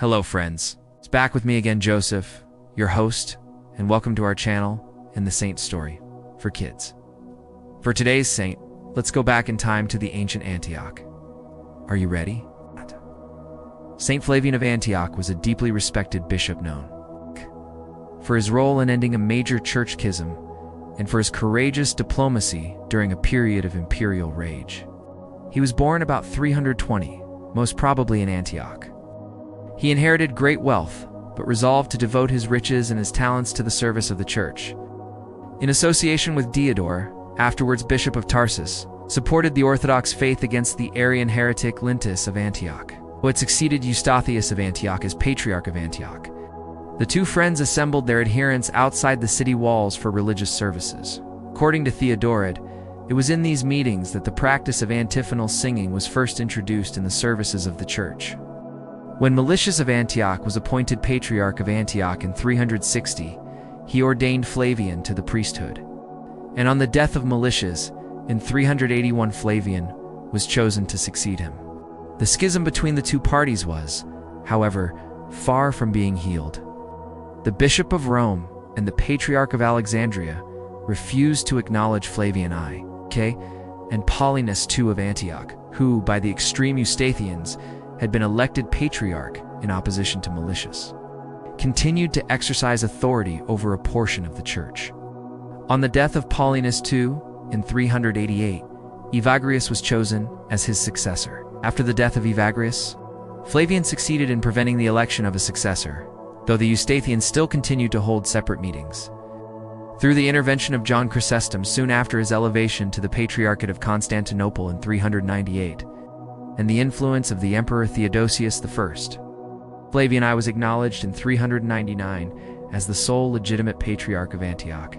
Hello friends, it's back with me again, Joseph, your host, and welcome to our channel and the Saint story for kids. For today's saint, let's go back in time to the ancient Antioch. Are you ready? Saint Flavian of Antioch was a deeply respected bishop known for his role in ending a major church schism and for his courageous diplomacy during a period of imperial rage. He was born about 320, most probably in Antioch. He inherited great wealth, but resolved to devote his riches and his talents to the service of the church. In association with Diodore, afterwards Bishop of Tarsus, supported the Orthodox faith against the Arian heretic Lintus of Antioch, who had succeeded Eustathius of Antioch as Patriarch of Antioch. The two friends assembled their adherents outside the city walls for religious services. According to Theodoret, it was in these meetings that the practice of antiphonal singing was first introduced in the services of the church. When Meletius of Antioch was appointed Patriarch of Antioch in 360, he ordained Flavian to the priesthood. And on the death of Meletius, in 381 Flavian was chosen to succeed him. The schism between the two parties was, however, far from being healed. The Bishop of Rome and the Patriarch of Alexandria refused to acknowledge Flavian I, and Paulinus II of Antioch, who, by the extreme Eustathians, had been elected Patriarch in opposition to Meletius, continued to exercise authority over a portion of the church. On the death of Paulinus II, in 388, Evagrius was chosen as his successor. After the death of Evagrius, Flavian succeeded in preventing the election of a successor, though the Eustathians still continued to hold separate meetings. Through the intervention of John Chrysostom soon after his elevation to the Patriarchate of Constantinople in 398, and the influence of the Emperor Theodosius I, Flavian I was acknowledged in 399 as the sole legitimate Patriarch of Antioch.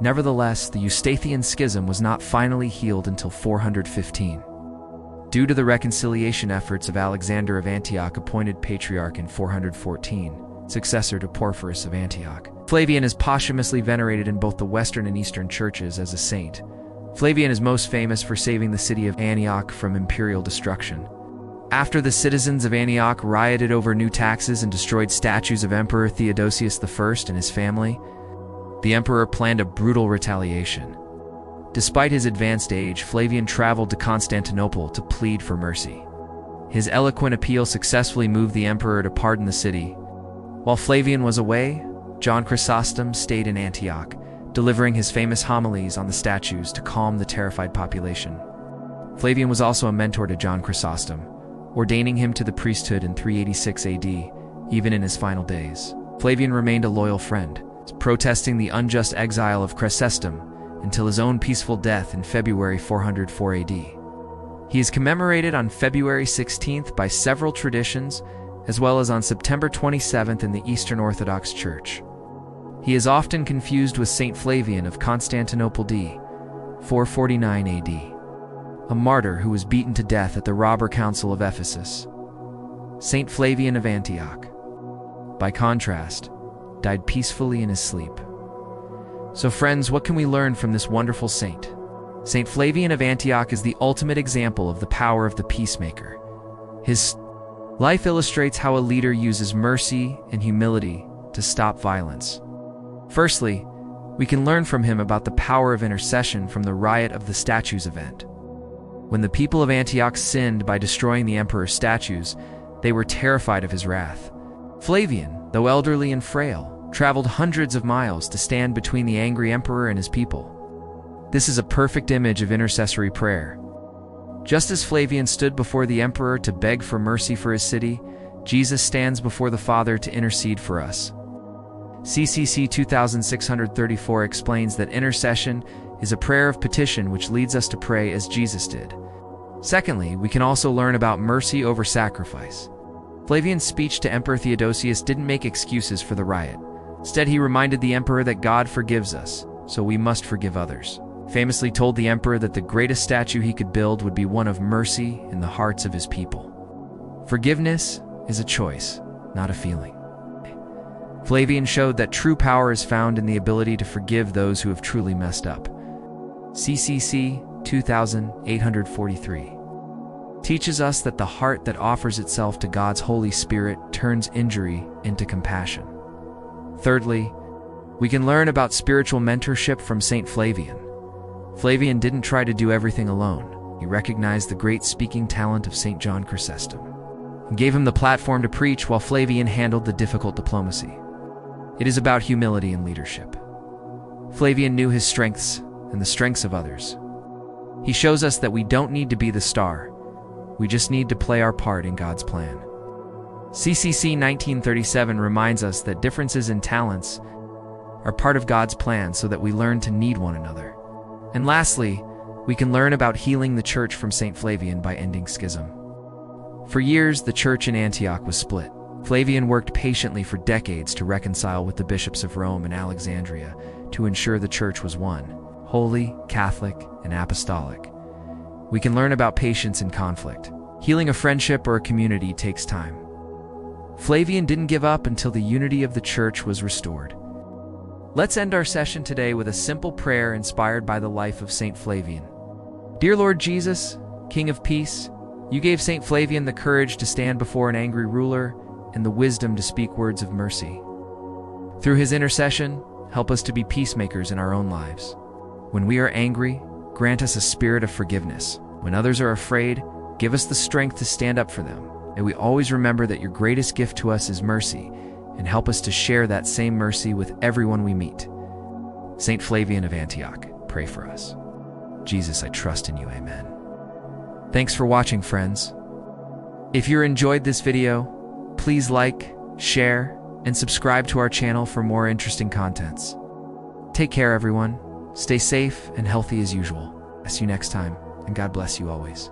Nevertheless, the Eustathian schism was not finally healed until 415. Due to the reconciliation efforts of Alexander of Antioch, appointed Patriarch in 414, successor to Porphyrius of Antioch. Flavian is posthumously venerated in both the Western and Eastern churches as a saint. Flavian is most famous for saving the city of Antioch from imperial destruction. After the citizens of Antioch rioted over new taxes and destroyed statues of Emperor Theodosius I and his family, the emperor planned a brutal retaliation. Despite his advanced age, Flavian traveled to Constantinople to plead for mercy. His eloquent appeal successfully moved the emperor to pardon the city. While Flavian was away, John Chrysostom stayed in Antioch, delivering his famous homilies on the statues to calm the terrified population. Flavian was also a mentor to John Chrysostom, ordaining him to the priesthood in 386 AD, even in his final days. Flavian remained a loyal friend, protesting the unjust exile of Chrysostom until his own peaceful death in February 404 AD. He is commemorated on February 16th by several traditions, as well as on September 27th in the Eastern Orthodox Church. He is often confused with Saint Flavian of Constantinople d. 449 AD, a martyr who was beaten to death at the robber council of Ephesus. Saint Flavian of Antioch, by contrast, died peacefully in his sleep. So friends, what can we learn from this wonderful saint? Saint Flavian of Antioch is the ultimate example of the power of the peacemaker. His life illustrates how a leader uses mercy and humility to stop violence. Firstly, we can learn from him about the power of intercession from the riot of the statues event. When the people of Antioch sinned by destroying the emperor's statues, they were terrified of his wrath. Flavian, though elderly and frail, traveled hundreds of miles to stand between the angry emperor and his people. This is a perfect image of intercessory prayer. Just as Flavian stood before the emperor to beg for mercy for his city, Jesus stands before the Father to intercede for us. CCC 2634 explains that intercession is a prayer of petition which leads us to pray as Jesus did. Secondly, we can also learn about mercy over sacrifice. Flavian's speech to Emperor Theodosius didn't make excuses for the riot. Instead, he reminded the emperor that God forgives us, so we must forgive others. Famously told the emperor that the greatest statue he could build would be one of mercy in the hearts of his people. Forgiveness is a choice, not a feeling. Flavian showed that true power is found in the ability to forgive those who have truly messed up. CCC 2843. teaches us that the heart that offers itself to God's Holy Spirit turns injury into compassion. Thirdly, we can learn about spiritual mentorship from Saint Flavian. Flavian didn't try to do everything alone. He recognized the great speaking talent of St. John Chrysostom and gave him the platform to preach while Flavian handled the difficult diplomacy. It is about humility and leadership. Flavian knew his strengths and the strengths of others. He shows us that we don't need to be the star. We just need to play our part in God's plan. CCC 1937 reminds us that differences in talents are part of God's plan so that we learn to need one another. And lastly, we can learn about healing the church from Saint Flavian by ending schism. For years, the church in Antioch was split. Flavian worked patiently for decades to reconcile with the bishops of Rome and Alexandria to ensure the church was one, holy, Catholic, and apostolic. We can learn about patience in conflict. Healing a friendship or a community takes time. Flavian didn't give up until the unity of the church was restored. Let's end our session today with a simple prayer inspired by the life of Saint Flavian. Dear Lord Jesus, King of Peace, you gave Saint Flavian the courage to stand before an angry ruler and the wisdom to speak words of mercy. Through his intercession, help us to be peacemakers in our own lives. When we are angry, grant us a spirit of forgiveness. When others are afraid, give us the strength to stand up for them. May we always remember that your greatest gift to us is mercy, and help us to share that same mercy with everyone we meet. Saint Flavian of Antioch, pray for us. Jesus, I trust in you. Amen. Thanks for watching, friends. If you enjoyed this video, please like, share, and subscribe to our channel for more interesting contents. Take care, everyone. Stay safe and healthy as usual. See you next time, and God bless you always.